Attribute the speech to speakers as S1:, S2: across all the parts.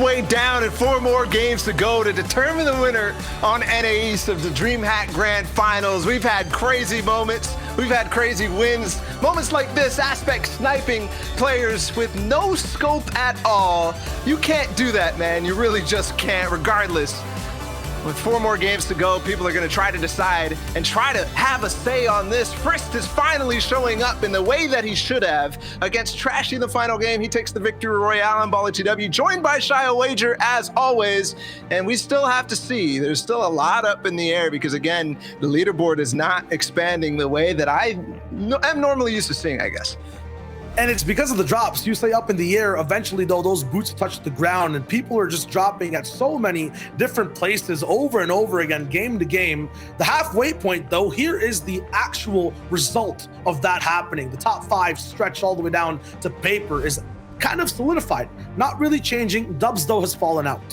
S1: halfway down and 4 more games to go to determine the winner on NA East of the DreamHack Grand Finals. We've had crazy moments. We've had crazy wins. Moments like this, Aspect sniping players with no scope at all. You can't do that, man. You really just can't, regardless. With 4 more games to go, people are going to try to decide and try to have a say on this. Frist is finally showing up in the way that he should have against Trashy in the final game. He takes the victory royale on Ball TW, joined by Shia Wager as always. And we still have to see. There's still a lot up in the air because, again, the leaderboard is not expanding the way that I'm normally used to seeing, I guess.
S2: And it's because of the drops. You stay up in the air. Eventually, though, those boots touch the ground, and people are just dropping at so many different places over and over again, game to game. The halfway point, though, here is the actual result of that happening. The top 5 stretched all the way down to paper is kind of solidified. Not really changing. Dubs, though, has fallen out.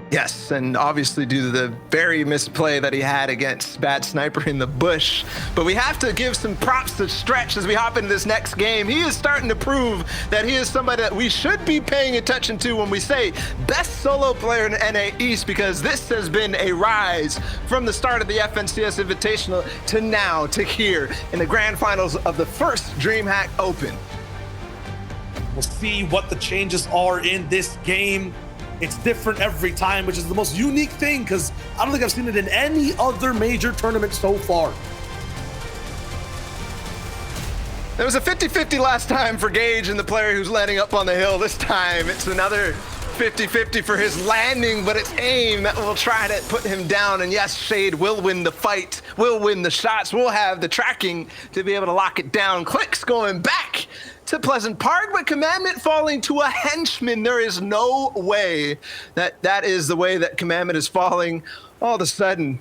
S1: Yes, and obviously due to the very misplay that he had against Bad Sniper in the bush. But we have to give some props to Stretch as we hop into this next game. He is starting to prove that he is somebody that we should be paying attention to when we say best solo player in NA East, because this has been a rise from the start of the FNCS Invitational to now to here in the grand finals of the first DreamHack Open.
S2: We'll see what the changes are in this game. It's different every time, which is the most unique thing, because I don't think I've seen it in any other major tournament so far.
S1: There was a 50-50 last time for Gage and the player who's landing up on the hill. This time, it's another 50-50 for his landing, but it's aim that will try to put him down. And yes, Shade will win the fight, will win the shots, will have the tracking to be able to lock it down. Clicks going back to Pleasant Park, but Commandment falling to a henchman. There is no way that is the way that Commandment is falling. All of a sudden,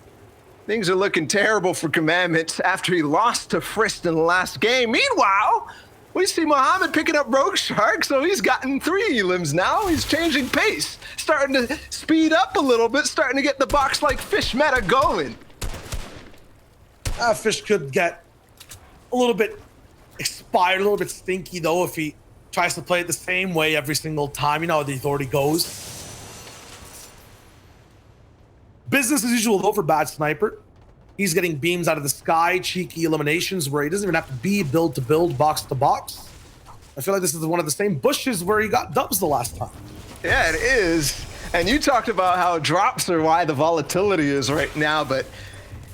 S1: things are looking terrible for Commandment after he lost to Frist in the last game. Meanwhile, we see Muhammad picking up Rogue Shark, so he's gotten 3 elims now. He's changing pace, starting to speed up a little bit, starting to get the box like Fish meta going.
S2: Fish could get a little bit expired, a little bit stinky though if he tries to play it the same way every single time. You know how the authority goes. Business as usual though for Bad Sniper. He's getting beams out of the sky, cheeky eliminations where he doesn't even have to be build to build, box to box. I feel like this is one of the same bushes where he got dubs the last time.
S1: Yeah, it is. And you talked about how drops are why the volatility is right now, but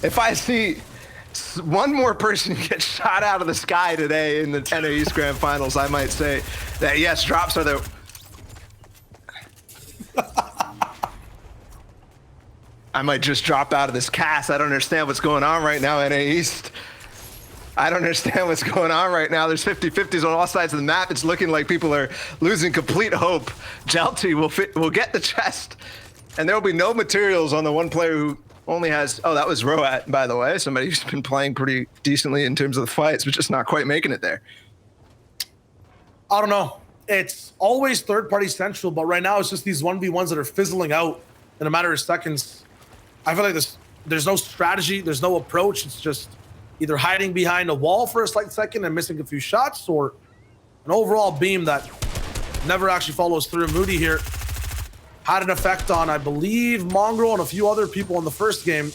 S1: if I see one more person get shot out of the sky today in the NA East Grand Finals, I might say that yes, drops are the... I might just drop out of this cast. I don't understand what's going on right now, NA East. I don't understand what's going on right now. There's 50-50s on all sides of the map. It's looking like people are losing complete hope. Jelty will get the chest, and there will be no materials on the one player who only has, oh, that was Roat, by the way. Somebody who's been playing pretty decently in terms of the fights, but just not quite making it there.
S2: I don't know. It's always third-party central, but right now it's just these 1v1s that are fizzling out in a matter of seconds. I feel like there's no strategy, there's no approach. It's just either hiding behind a wall for a slight second and missing a few shots, or an overall beam that never actually follows through. Moody here had an effect on, I believe, Mongrel and a few other people in the first game.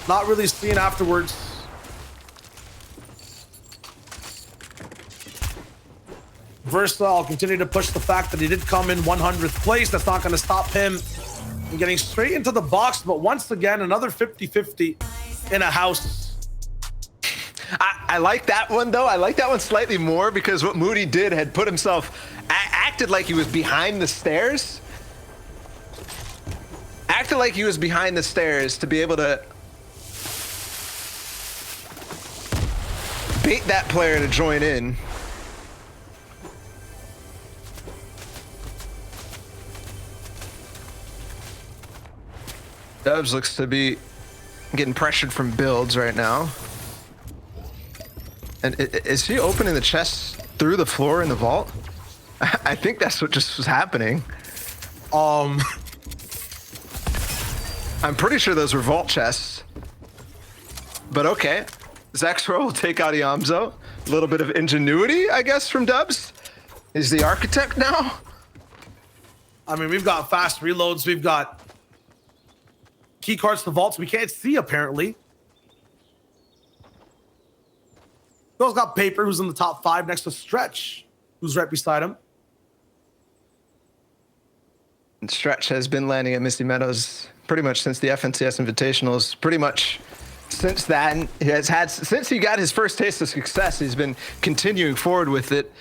S2: Not really seen afterwards. Versa, I'll continue to push the fact that he did come in 100th place. That's not going to stop him from getting straight into the box. But once again, another 50-50 in a house.
S1: I like that one, though. I like that one slightly more because what Moody did had put himself, acted like he was behind the stairs. Acted like he was behind the stairs to be able to bait that player to join in. Dubs looks to be getting pressured from builds right now. And is he opening the chest through the floor in the vault? I think that's what just was happening. I'm pretty sure those were vault chests. But okay. Zexro will take out Iamzo. A little bit of ingenuity, I guess, from Dubs. He's the architect now.
S2: I mean, we've got fast reloads. We've got key cards to vaults we can't see, apparently. We also got Paper, who's in the top 5 next to Stretch, who's right beside him.
S1: And Stretch has been landing at Misty Meadows pretty much since the FNCS Invitationals. Pretty much since that, he has had, since he got his first taste of success, he's been continuing forward with it.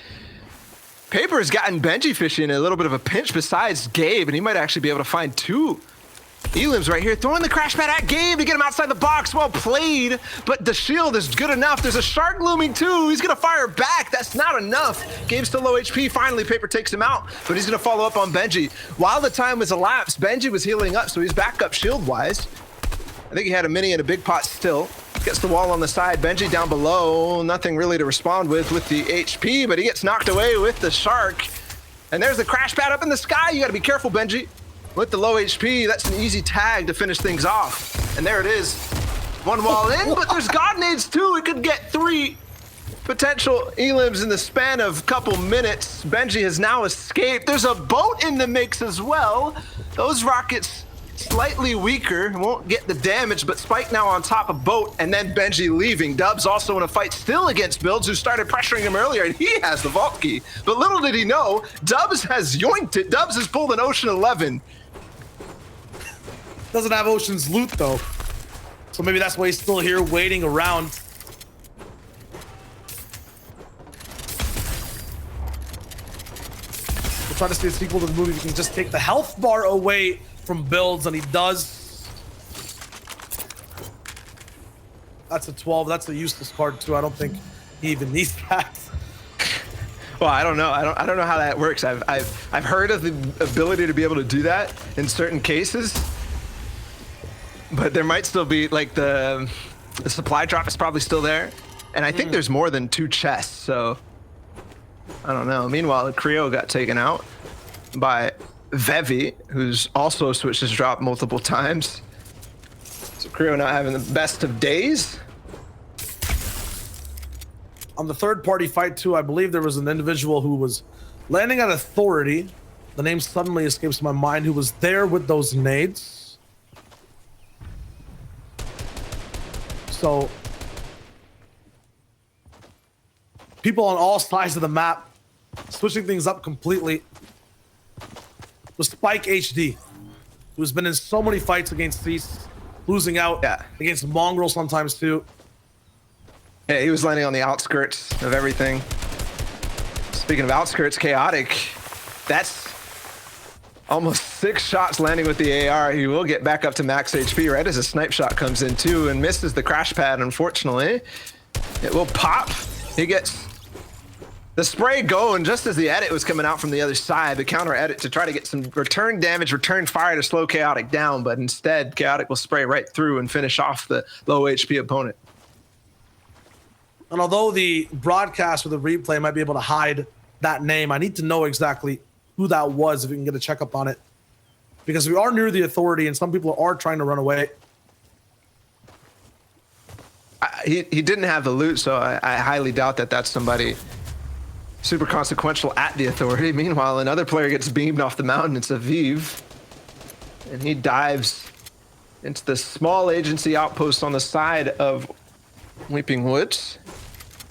S1: Paper has gotten Benji Fishy in a little bit of a pinch besides Gabe, and he might actually be able to find 2 Elims right here, throwing the crash pad at Gabe to get him outside the box. Well played, but the shield is good enough. There's a shark looming too. He's gonna fire back. That's not enough. Gabe's still low HP. Finally, Paper takes him out, but he's gonna follow up on Benji. While the time was elapsed, Benji was healing up, so he's back up shield-wise. I think he had a mini and a big pot still. Gets the wall on the side. Benji down below. Nothing really to respond with the HP, but he gets knocked away with the shark. And there's the crash pad up in the sky. You gotta be careful, Benji. With the low HP, that's an easy tag to finish things off. And there it is. 1 wall in, but there's God Nades too. It could get 3 potential elims in the span of a couple minutes. Benji has now escaped. There's a boat in the mix as well. Those rockets slightly weaker, won't get the damage, but Spike now on top of boat, and then Benji leaving. Dubs also in a fight still against Builds, who started pressuring him earlier, and he has the vault key. But little did he know, Dubs has yoinked it. Dubs has pulled an Ocean 11.
S2: Doesn't have Ocean's loot though, so maybe that's why he's still here waiting around. We'll try to see a sequel to the movie. You can just take the health bar away from Builds, and he does. That's a 12. That's a useless card too. I don't think he even needs that.
S1: Well, I don't know. I don't know how that works. I've heard of the ability to be able to do that in certain cases. But there might still be, like, the supply drop is probably still there. And I think there's more than 2 chests, so I don't know. Meanwhile, Creo got taken out by Vevi, who's also switched his drop multiple times. So Creo not having the best of days.
S2: On the third-party fight, too, I believe there was an individual who was landing at Authority. The name suddenly escapes my mind, who was there with those nades. So people on all sides of the map switching things up completely. Was Spike HD, who's been in so many fights against Cease, losing out against Mongrel sometimes too.
S1: Yeah, he was landing on the outskirts of everything. Speaking of outskirts, Chaotic, that's almost 6 shots landing with the AR. He will get back up to max HP right as a snipe shot comes in too, and misses the crash pad, unfortunately. It will pop. He gets the spray going just as the edit was coming out from the other side, the counter edit to try to get some return damage, return fire to slow Chaotic down, but instead Chaotic will spray right through and finish off the low HP opponent.
S2: And although the broadcast or the replay might be able to hide that name, I need to know exactly who that was if we can get a checkup on it, because we are near the Authority and some people are trying to run away.
S1: He didn't have the loot, so I highly doubt that that's somebody super consequential at the Authority. Meanwhile, another player gets beamed off the mountain. It's Aviv, and he dives into the small agency outpost on the side of Weeping Woods.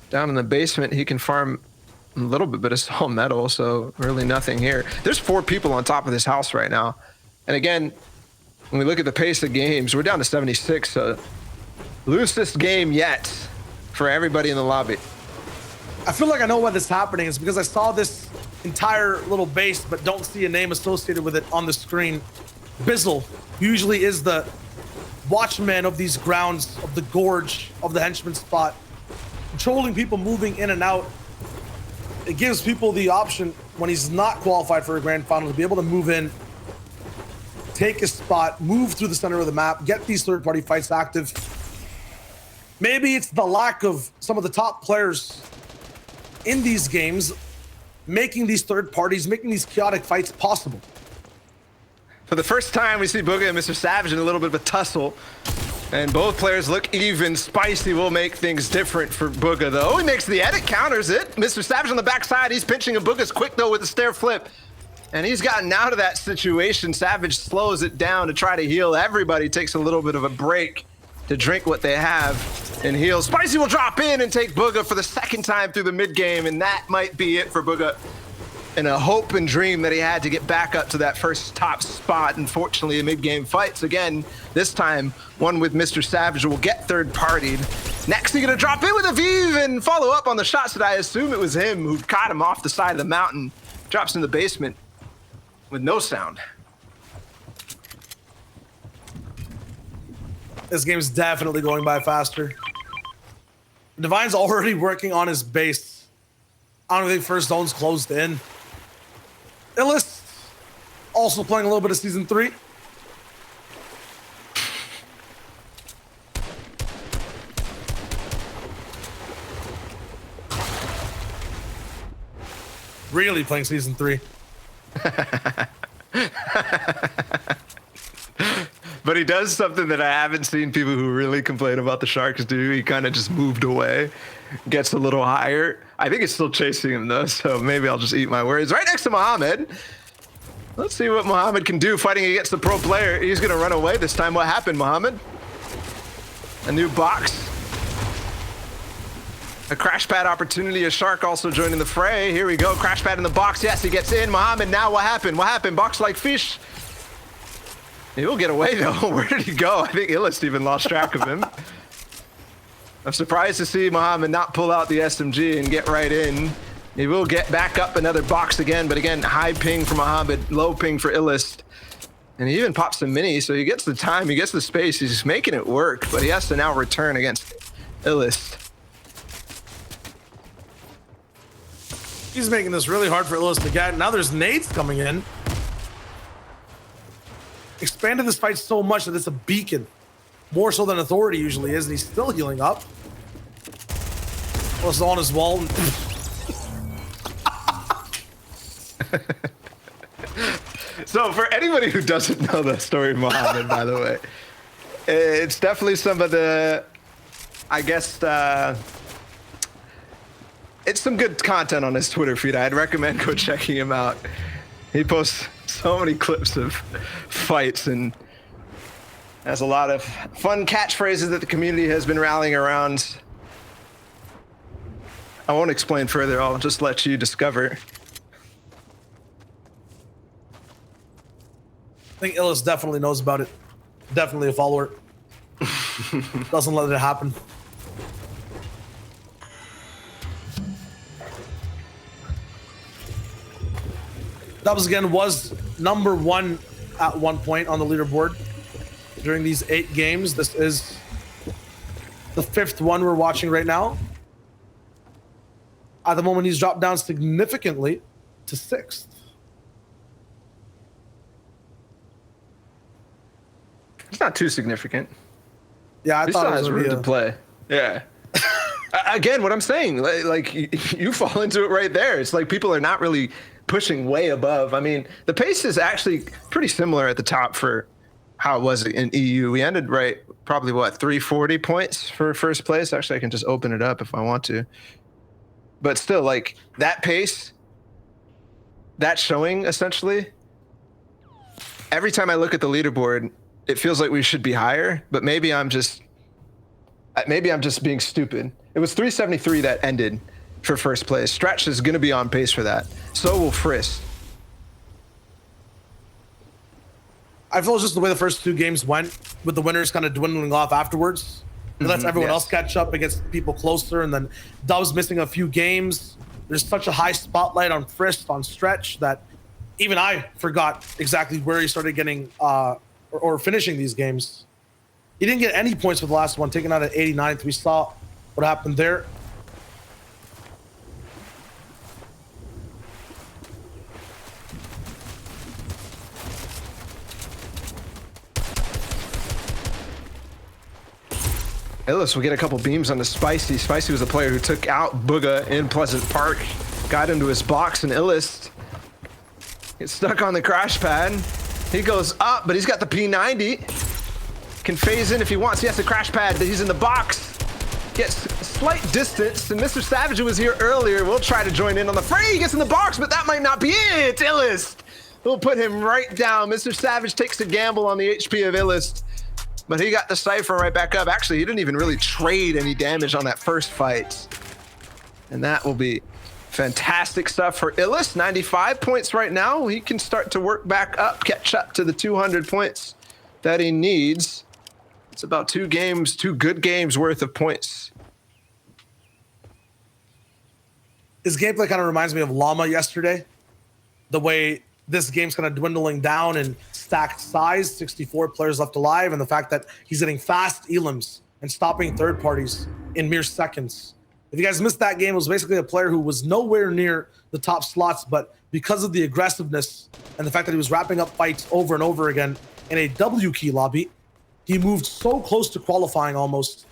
S1: Down in the basement, he can farm a little bit, but it's all metal, so really nothing here. There's 4 people on top of this house right now. And again, when we look at the pace of games, we're down to 76, so loosest game yet for everybody in the lobby.
S2: I feel like I know why this is happening. It's because I saw this entire little base, but don't see a name associated with it on the screen. Bizzle usually is the watchman of these grounds, of the gorge, of the henchman spot, controlling people moving in and out. It gives people the option, when he's not qualified for a grand final, to be able to move in, take a spot, move through the center of the map, get these third-party fights active. Maybe it's the lack of some of the top players in these games making these third parties, making these chaotic fights possible.
S1: For the first time, we see Booga and Mr. Savage in a little bit of a tussle. And both players look even. Spicy will make things different for Booga, though. He makes the edit, counters it. Mr. Savage on the backside, he's pinching, and Booga's quick, though, with the stair flip. And he's gotten out of that situation. Savage slows it down to try to heal. Everybody takes a little bit of a break to drink what they have and heal. Spicy will drop in and take Booga for the second time through the mid game, and that might be it for Booga. And a hope and dream that he had to get back up to that first top spot. Unfortunately, mid-game fights again. This time, one with Mr. Savage will get third-partied. Next, he's gonna drop in with Aviv and follow up on the shots that I assume it was him who caught him off the side of the mountain. Drops in the basement with no sound.
S2: This game's definitely going by faster. Divine's already working on his base. I don't think first zone's closed in. Illis also playing a little bit of season 3. Really playing season 3.
S1: But he does something that I haven't seen people who really complain about the Sharks do. He kind of just moved away, gets a little higher. I think it's still chasing him though, so maybe I'll just eat my words. Right next to Mohamed. Let's see what Mohamed can do fighting against the pro player. He's gonna run away this time. What happened, Mohamed? A new box. A crash pad opportunity. A Shark also joining the fray. Here we go, crash pad in the box. Yes, he gets in. Mohamed, now what happened? What happened? Box like fish. He will get away though. Where did he go? I think Illist even lost track of him. I'm surprised to see Mohamed not pull out the SMG and get right in. He will get back up another box again, but again, high ping for Mohamed, low ping for Illist. And he even pops the mini, so he gets the time, he gets the space, he's making it work, but he has to now return against Illist.
S2: He's making this really hard for Illis to get. Now there's nades coming in. Expanded this fight so much that it's a beacon. More so than Authority usually is, and he's still healing up. Was on his wall.
S1: So for anybody who doesn't know the story of Mohamed, by the way, it's definitely some of the, I guess, it's some good content on his Twitter feed. I'd recommend go checking him out. He posts so many clips of fights and has a lot of fun catchphrases that the community has been rallying around. I won't explain further, I'll just let you discover.
S2: I think Illis definitely knows about it. Definitely a follower. Doesn't let it happen. Dubs again was number 1 at one point on the leaderboard during these 8 games. This is the 5th one we're watching right now. At the moment, he's dropped down significantly to 6th.
S1: It's not too significant.
S2: Yeah, I
S1: He
S2: thought
S1: still
S2: it was
S1: has room to play. Yeah. Again, what I'm saying, like you fall into it right there. It's like people are not really pushing way above. I mean, the pace is actually pretty similar at the top for how it was in EU. We ended probably what, 340 points for first place. Actually, I can just open it up if I want to. But still, like that pace, that showing essentially, every time I look at the leaderboard, it feels like we should be higher, but maybe I'm just being stupid. It was 373 that ended for first place. Stretch is going to be on pace for that. So will Frisk.
S2: I feel it's just the way the first 2 games went, with the winners kind of dwindling off afterwards. It lets everyone else catch up. It gets people closer, and then Dub's missing a few games. There's such a high spotlight on Frisk, on Stretch, that even I forgot exactly where he started getting or finishing these games. He didn't get any points for the last one, taken out at 89th. We saw what happened there.
S1: Illis will get a couple beams on the Spicy. Spicy was the player who took out Booga in Pleasant Park, got into his box, and Illis gets stuck on the crash pad. He goes up, but he's got the P90. Can phase in if he wants. He has the crash pad. He's in the box. Gets slight distance, and Mr. Savage, who was here earlier, will try to join in on the fray. He gets in the box, but that might not be it. Illis will put him right down. Mr. Savage takes a gamble on the HP of Illest, but he got the Cypher right back up. Actually, he didn't even really trade any damage on that first fight. And that will be fantastic stuff for Illest. 95 points right now. He can start to work back up, catch up to the 200 points that he needs. It's about 2 good games worth of points.
S2: His gameplay kind of reminds me of Llama yesterday. The way this game's kind of dwindling down in stacked size, 64 players left alive, and the fact that he's getting fast elims and stopping third parties in mere seconds. If you guys missed that game, it was basically a player who was nowhere near the top slots, but because of the aggressiveness and the fact that he was wrapping up fights over and over again in a W key lobby, he moved so close to qualifying almost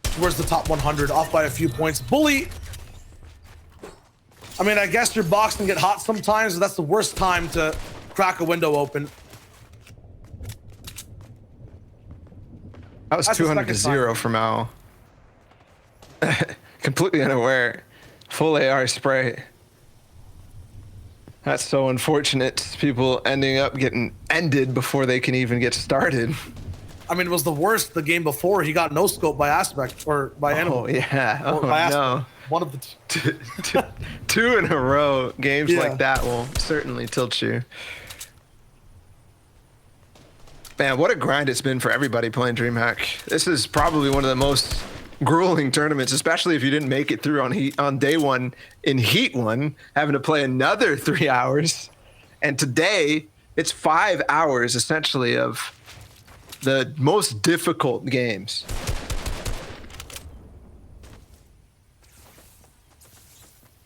S2: towards the top 100, off by a few points. Bully, I mean, I guess your box can get hot sometimes, but that's the worst time to crack a window open.
S1: That was 200-0 from Al. Completely unaware. Full AR spray. That's so unfortunate. People ending up getting ended before they can even get started.
S2: I mean, it was the worst the game before. He got no scope by Aspect or by Animal.
S1: Oh, yeah. Oh, no.
S2: One of the
S1: two in a row. Games like that will certainly tilt you. Man, what a grind it's been for everybody playing DreamHack. This is probably one of the most grueling tournaments, especially if you didn't make it through on day 1 in Heat 1, having to play another 3 hours. And today, it's 5 hours essentially of the most difficult games.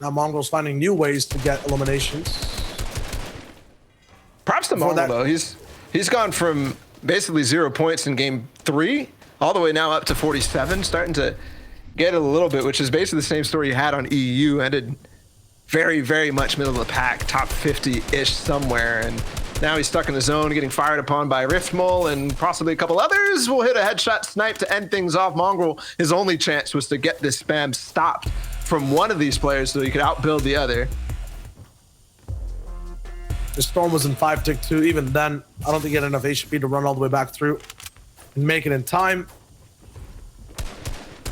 S2: Now Mongrel's finding new ways to get eliminations.
S1: Props to Mongrel, though. He's gone from basically 0 points in game 3 all the way now up to 47, starting to get a little bit, which is basically the same story you had on EU. Ended very, very much middle of the pack, top 50-ish somewhere, and now he's stuck in the zone, getting fired upon by Riftmole and possibly a couple others. Will hit a headshot snipe to end things off. Mongrel, his only chance was to get this spam stopped from one of these players so he could outbuild the other.
S2: The Storm was in 5-2. Even then, I don't think he had enough HP to run all the way back through and make it in time.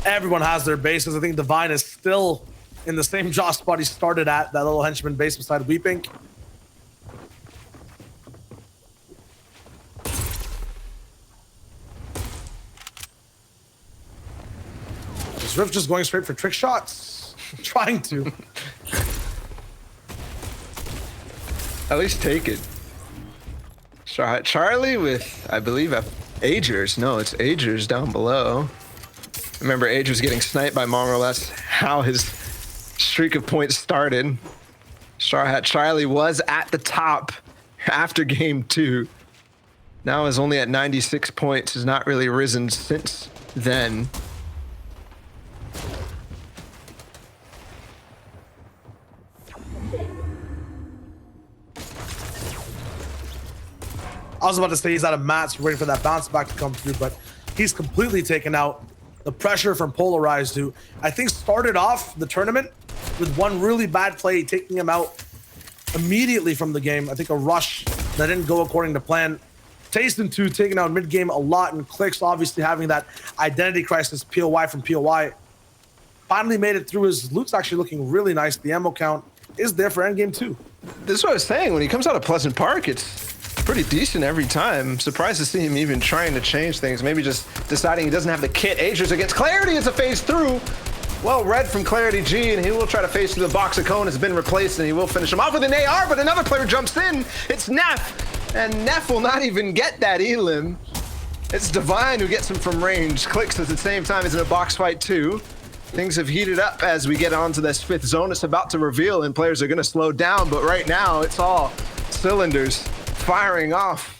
S2: Everyone has their bases. I think Divine is still in the same jaw spot he started at, that little henchman base beside Weeping. Is Rift just going straight for trick shots? Trying to.
S1: At least take it. Charlie with, I believe, Agers. No, it's Agers down below. Remember, Age was getting sniped by Mongrel. That's how his streak of points started. Charlie was at the top after game 2. Now is only at 96 points. Has not really risen since then.
S2: I was about to say he's out of mats, waiting for that bounce back to come through, but he's completely taken out the pressure from Polarized, who I think started off the tournament with one really bad play, taking him out immediately from the game. I think a rush that didn't go according to plan. Tasten, too, taking out mid-game a lot, and Clicks obviously having that identity crisis, POI from POI. Finally made it through. His loot's actually looking really nice. The ammo count is there for endgame 2.
S1: This is what I was saying. When he comes out of Pleasant Park, it's pretty decent every time. Surprised to see him even trying to change things. Maybe just deciding he doesn't have the kit. Agers against Clarity. It's a phase through. Well read from Clarity G, and he will try to face through the box of cone. Has been replaced, and he will finish him off with an AR, but another player jumps in. It's Neff, and Neff will not even get that elim. It's Divine who gets him from range. Clicks at the same time. He's in a box fight too. Things have heated up as we get onto this 5th zone. It's about to reveal, and players are going to slow down, but right now it's all cylinders firing off.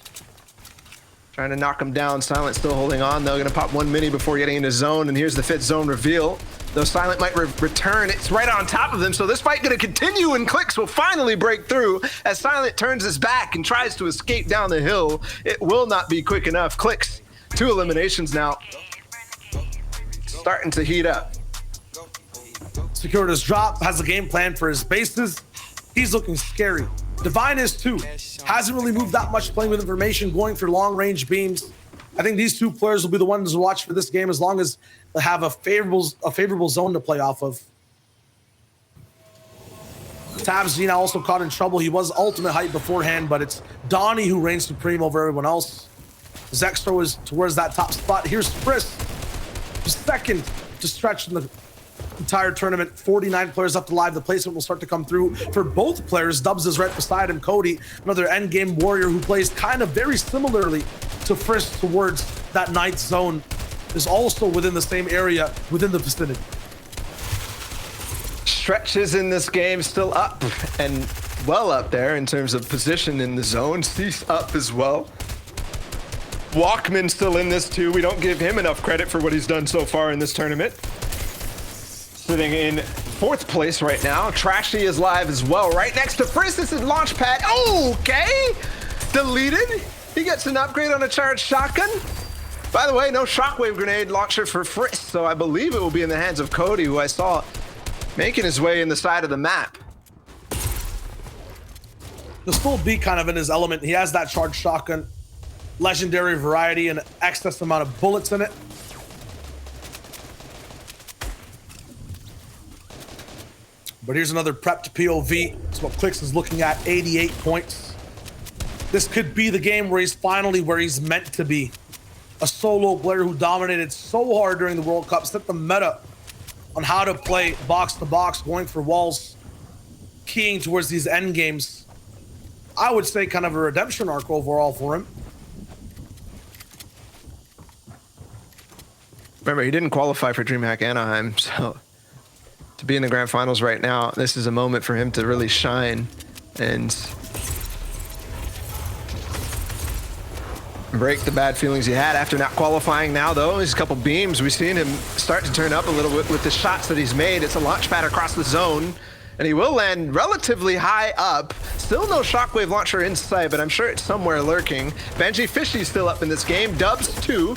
S1: Trying to knock him down. Silent still holding on, though. Going to pop one mini before getting into zone, and here's the 5th zone reveal. Though Silent might return, it's right on top of them, so this fight going to continue, and Clicks will finally break through as Silent turns his back and tries to escape down the hill. It will not be quick enough. Clicks, 2 eliminations now. Starting to heat up.
S2: Secured his drop, has a game plan for his bases. He's looking scary. Divine is too. Hasn't really moved that much, playing with information, going for long range beams. I think these two players will be the ones to watch for this game, as long as they have a favorable zone to play off of. Tabs now also caught in trouble. He was ultimate height beforehand, but it's Donnie who reigns supreme over everyone else. Zextro is towards that top spot. Here's Frisk, second to stretch in the entire tournament. 49 players up to live. The placement will start to come through for both players. Dubs is right beside him. Cody, another endgame warrior who plays kind of very similarly to Frisk towards that ninth zone, is also within the same area, within the vicinity.
S1: Stretch is in this game still up and well up there in terms of position in the zone. Cease up as well. Walkman still in this too. We don't give him enough credit for what he's done so far in this tournament. Sitting in 4th place right now. Trashy is live as well, right next to Frisk. This is Launchpad. Okay, deleted. He gets an upgrade on a charged shotgun. By the way, no shockwave grenade launcher for Frisk, so I believe it will be in the hands of Cody, who I saw making his way in the side of the map.
S2: He'll still be kind of in his element. He has that charged shotgun, legendary variety, and excess amount of bullets in it. But here's another prepped POV. That's what Clix is looking at, 88 points. This could be the game where he's finally where he's meant to be. A solo player who dominated so hard during the World Cup, set the meta on how to play box to box, going for walls, keying towards these end games. I would say kind of a redemption arc overall for him.
S1: Remember, he didn't qualify for DreamHack Anaheim, so to be in the grand finals right now, this is a moment for him to really shine and break the bad feelings he had after not qualifying. Now though, there's a couple beams. We've seen him start to turn up a little bit with the shots that he's made. It's a launch pad across the zone, and he will land relatively high up. Still no shockwave launcher in sight, but I'm sure it's somewhere lurking. Benji Fishy's still up in this game. Dubs too.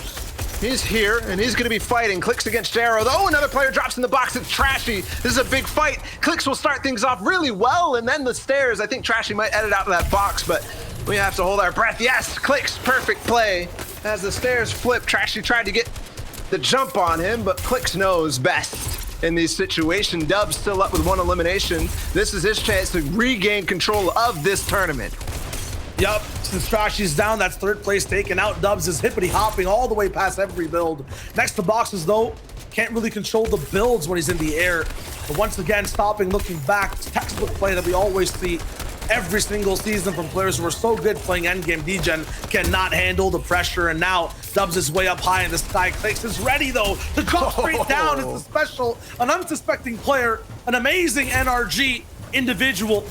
S1: He's here, and he's going to be fighting. Clicks against Jaro. Oh, another player drops in the box. It's Trashy. This is a big fight. Clicks will start things off really well, and then the stairs. I think Trashy might edit out of that box, but we have to hold our breath. Yes, Clicks, perfect play. As the stairs flip, Trashy tried to get the jump on him, but Clicks knows best in these situations. Dub's still up with 1 elimination. This is his chance to regain control of this tournament.
S2: Yup, since Trashy's down, that's 3rd place taken out. Dubs is hippity hopping all the way past every build. Next to boxes though, can't really control the builds when he's in the air. But once again, stopping, looking back, textbook play that we always see every single season from players who are so good playing endgame. Degen cannot handle the pressure, and now Dubs is way up high in the sky. Clicks is ready though to drop straight down. It's a special, an unsuspecting player, an amazing NRG individual,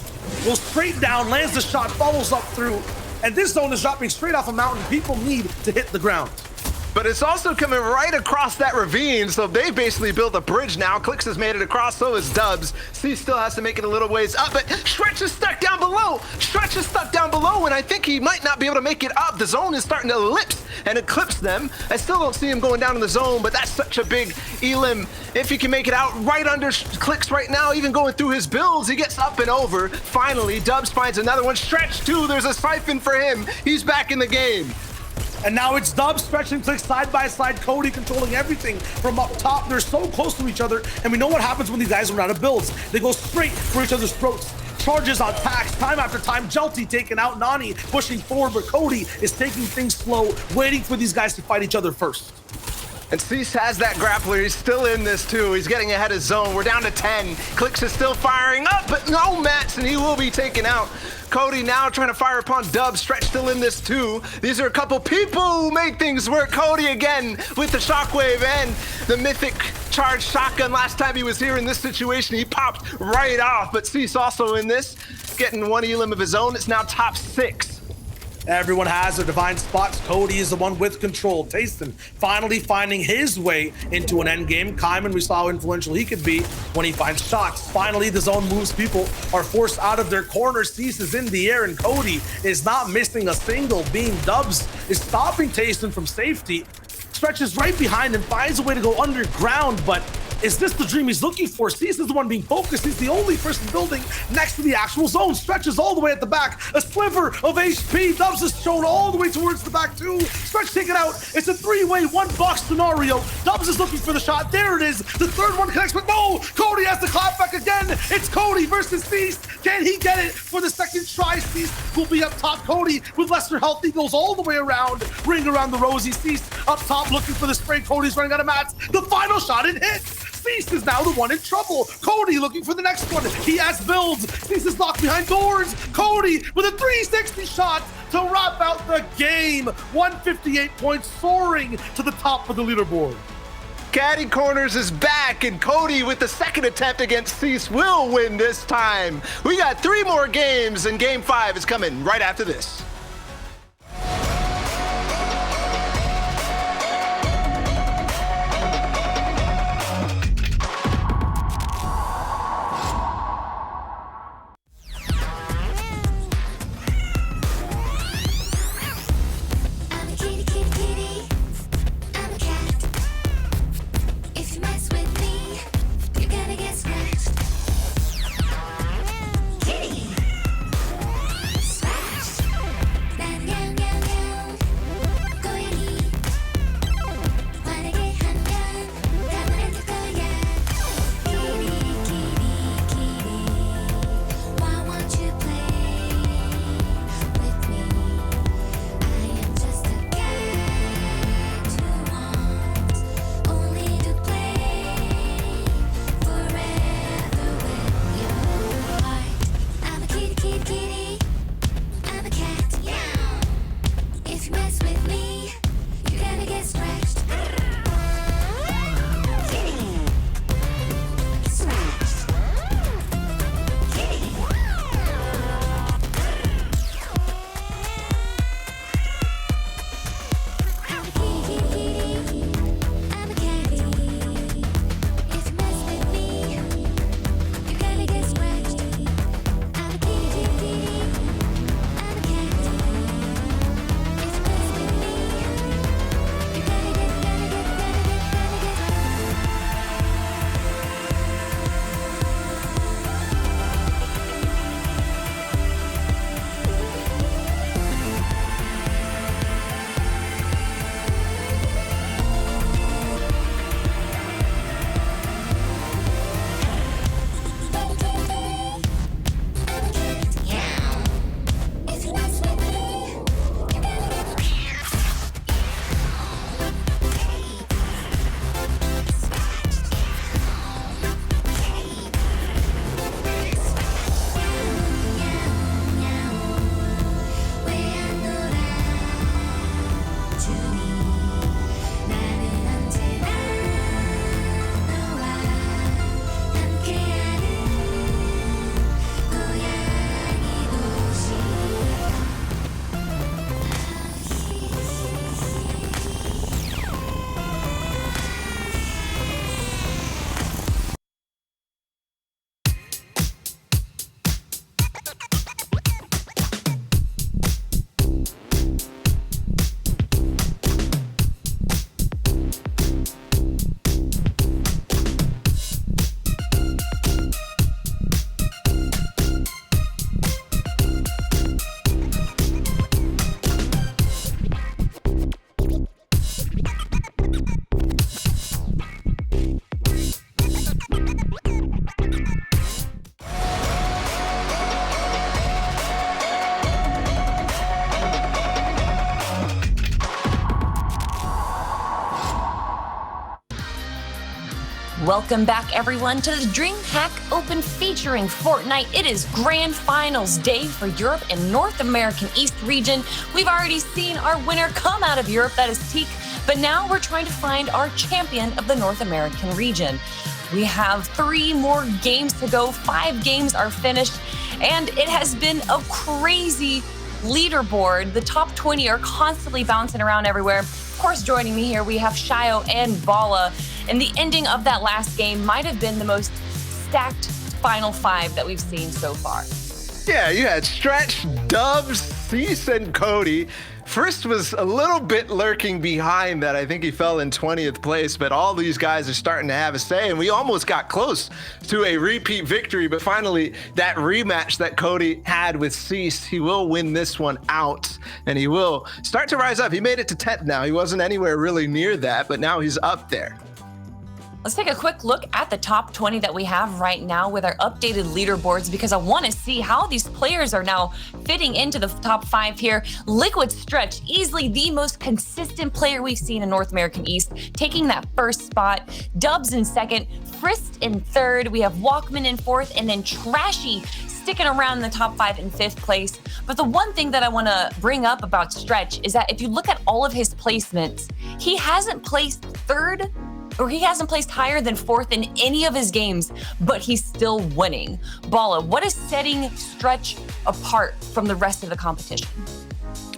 S2: goes straight down, lands the shot, follows up through, and this zone is dropping straight off a mountain. People need to hit the ground.
S1: But it's also coming right across that ravine, so they basically built a bridge now. Clicks has made it across, so is Dubs. C still has to make it a little ways up, but Stretch is stuck down below. Stretch is stuck down below, and I think he might not be able to make it up. The zone is starting to ellipse and eclipse them. I still don't see him going down in the zone, but that's such a big elim. If he can make it out right under Clicks right now, even going through his builds, he gets up and over. Finally, Dubs finds another one. Stretch too, there's a siphon for him. He's back in the game.
S2: And now it's Dubs stretching Clicks side by side. Cody controlling everything from up top. They're so close to each other, and we know what happens when these guys run out of builds. They go straight for each other's throats. Charges on tax time after time. Jelty taken out. Nani pushing forward, but Cody is taking things slow, waiting for these guys to fight each other first.
S1: And Cease has that grappler. He's still in this too. He's getting ahead of zone. We're down to 10. Clicks is still firing up, but no Mats, and he will be taken out. Cody now trying to fire upon Dubs. Stretch still in this too. These are a couple people who make things work. Cody again with the shockwave and the mythic charged shotgun. Last time he was here in this situation, he popped right off. But Cease also in this, getting 1 elim of his own. It's now top 6.
S2: Everyone has their divine spots. Cody is the one with control. Tayson finally finding his way into an end game. Kaiman, we saw how influential he could be when he finds shots. Finally, the zone moves. People are forced out of their corner. Cease is in the air, and Cody is not missing a single beam. Dubs is stopping Tayson from safety. Stretches right behind him, finds a way to go underground, but Is this the dream he's looking for? Cease is the one being focused. He's the only person building next to the actual zone. Stretches all the way at the back. A sliver of HP. Dubs is shown all the way towards the back too. Stretch taken out. It's a three-way, one-box scenario. Dubs is looking for the shot. There it is. The third one connects, but no! Cody has the clap back again. It's Cody versus Cease. Can he get it for the second try? Cease will be up top. Cody with lesser health. He goes all the way around. Ring around the rosy. Cease up top looking for the spray. Cody's running out of mats. The final shot, it hits. Cease is now the one in trouble. Cody looking for the next one. He has builds. Cease is locked behind doors. Cody with a 360 shot to wrap out the game. 158 points, soaring to the top of the leaderboard.
S1: Caddy Corners is back, and Cody with the second attempt against Cease will win this time. We got 3 more games, and game 5 is coming right after this.
S3: Welcome back, everyone, to the DreamHack Open featuring Fortnite. It is Grand Finals day for Europe and North American East region. We've already seen our winner come out of Europe, that is Teak, but now we're trying to find our champion of the North American region. We have 3 more games to go. 5 games are finished, and it has been a crazy leaderboard. The top 20 are constantly bouncing around everywhere. Of course, joining me here, we have Shio and Bala. And the ending of that last game might have been the most stacked final 5 that we've seen so far.
S1: Yeah, you had Stretch, Dubs, Cease, and Cody Frist was a little bit lurking behind that. I think he fell in 20th place, but all these guys are starting to have a say, and we almost got close to a repeat victory, but finally that rematch that Cody had with Cease, he will win this one out, and he will start to rise up. He made it to 10th now. He wasn't anywhere really near that, but now he's up there.
S3: Let's take a quick look at the top 20 that we have right now with our updated leaderboards, because I want to see how these players are now fitting into the top 5 here. Liquid Stretch, easily the most consistent player we've seen in North American East, taking that first spot. Dubs in second, Frist in third. We have Walkman in fourth, and then Trashy sticking around in the top 5 in 5th place. But the one thing that I want to bring up about Stretch is that if you look at all of his placements, he hasn't placed third, or he hasn't placed higher than 4th in any of his games, but he's still winning. Bala, what is setting Stretch apart from the rest of the competition?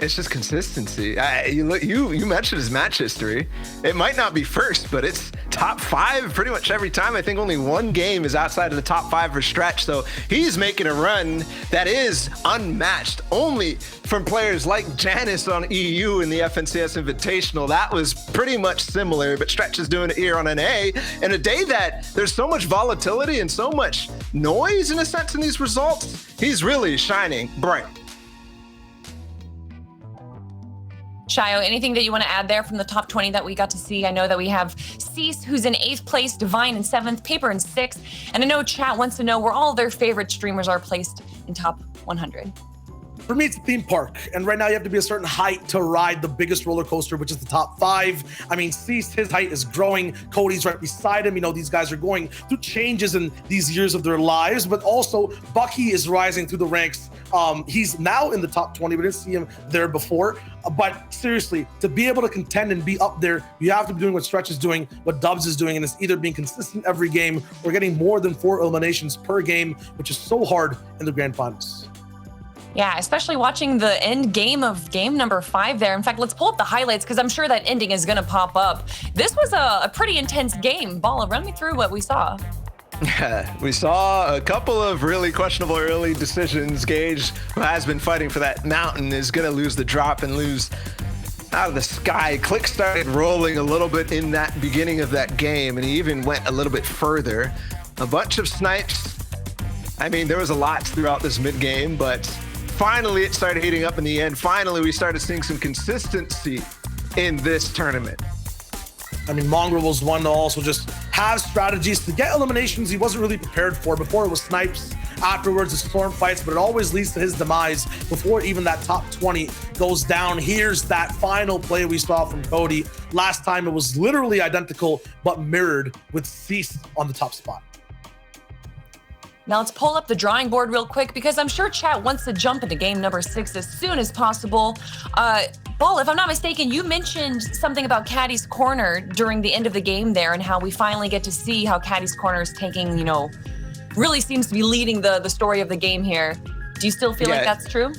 S1: It's just consistency. You mentioned his match history. It might not be first, but it's top 5 pretty much every time. I think only one game is outside of the top 5 for Stretch. So he's making a run that is unmatched only from players like Janice on EU in the FNCS Invitational. That was pretty much similar, but Stretch is doing it here on NA. And a day that there's so much volatility and so much noise in a sense in these results, he's really shining bright.
S3: Shayo, anything that you want to add there from the top 20 that we got to see? I know that we have Cease, who's in 8th place, Divine in 7th, Paper in 6th, and I know chat wants to know where all their favorite streamers are placed in top 100.
S2: For me, it's a theme park. And right now you have to be a certain height to ride the biggest roller coaster, which is the top 5. I mean, Cease, his height is growing. Cody's right beside him. You know, these guys are going through changes in these years of their lives, but also Bucky is rising through the ranks. He's now in the top 20. We didn't see him there before. But seriously, to be able to contend and be up there, you have to be doing what Stretch is doing, what Dubs is doing, and it's either being consistent every game or getting more than 4 eliminations per game, which is so hard in the grand finals.
S3: Yeah, especially watching the end game of game number 5 there. In fact, let's pull up the highlights because I'm sure that ending is going to pop up. This was a pretty intense game. Bala, run me through what we saw.
S1: We saw a couple of really questionable early decisions. Gage, who has been fighting for that mountain, is going to lose the drop and lose out of the sky. Click started rolling a little bit in that beginning of that game, and he even went a little bit further. A bunch of snipes. I mean, there was a lot throughout this mid-game, but finally it started heating up in the end. Finally, we started seeing some consistency in this tournament.
S2: I mean, Mongrel was one to also just have strategies to get eliminations he wasn't really prepared for. Before it was snipes, afterwards it's storm fights, but it always leads to his demise before even that top 20 goes down. Here's that final play we saw from Cody. Last time it was literally identical, but mirrored with Cease on the top spot.
S3: Now let's pull up the drawing board real quick because I'm sure chat wants to jump into game number 6 as soon as possible. Ball, if I'm not mistaken, you mentioned something about Caddy's Corner during the end of the game there and how we finally get to see how Caddy's Corner is taking, you know, really seems to be leading the story of the game here. Do you still feel like that's true?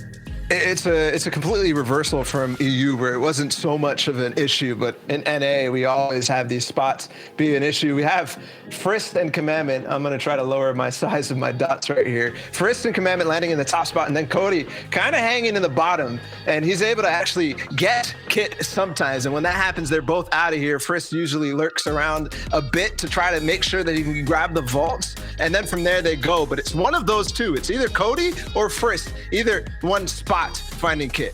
S1: It's a completely reversal from EU where it wasn't so much of an issue, but in NA we always have these spots be an issue. We have Frist and Commandment. I'm gonna try to lower my size of my dots right here. Frist and Commandment landing in the top spot, and then Cody kind of hanging in the bottom, and he's able to actually get Kit sometimes. And when that happens, they're both out of here. Frist usually lurks around a bit to try to make sure that he can grab the vaults, and then from there they go. But it's one of those two. It's either Cody or Frist, either one spot finding Kit.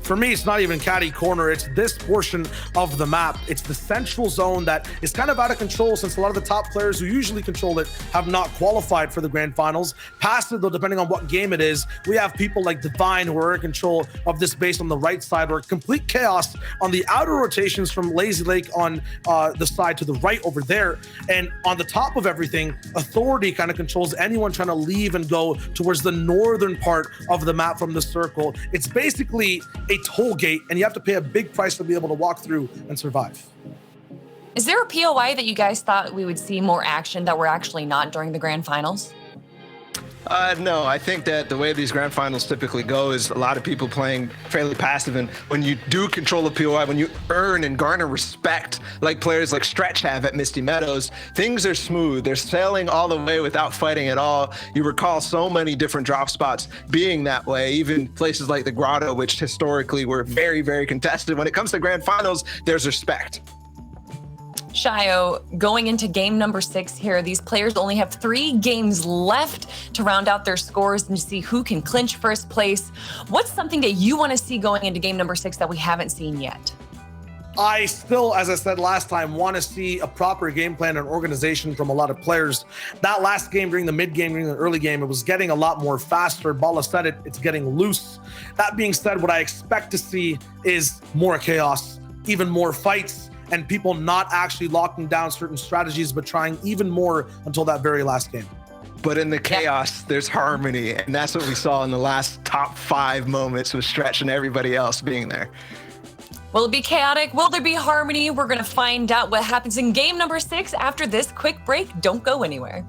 S2: For me, it's not even Caddy Corner. It's this portion of the map. It's the central zone that is kind of out of control since a lot of the top players who usually control it have not qualified for the grand finals. Past it, though, depending on what game it is, we have people like Divine who are in control of this base on the right side, or complete chaos on the outer rotations from Lazy Lake on the side to the right over there. And on the top of everything, Authority kind of controls anyone trying to leave and go towards the northern part of the map from the circle. It's basically a toll gate, and you have to pay a big price to be able to walk through and survive.
S3: Is there a POI that you guys thought we would see more action that we're actually not during the grand finals?
S1: No, I think that the way these grand finals typically go is a lot of people playing fairly passive, and when you do control the POI, when you earn and garner respect, like players like Stretch have at Misty Meadows, things are smooth. They're sailing all the way without fighting at all. You recall so many different drop spots being that way, even places like the Grotto, which historically were very, very contested. When it comes to grand finals, there's respect.
S3: Shayo, going into game number 6 here, these players only have 3 games left to round out their scores and to see who can clinch first place. What's something that you want to see going into game number 6 that we haven't seen yet?
S2: I still, as I said last time, want to see a proper game plan and organization from a lot of players. That last game, during the mid game, during the early game, it was getting a lot more faster. Bala said it, it's getting loose. That being said, what I expect to see is more chaos, even more fights, and people not actually locking down certain strategies, but trying even more until that very last game.
S1: But in the chaos, there's harmony, and that's what we saw in the last top 5 moments with Stretch and everybody else being there.
S3: Will it be chaotic? Will there be harmony? We're going to find out what happens in game number 6 after this quick break. Don't go anywhere.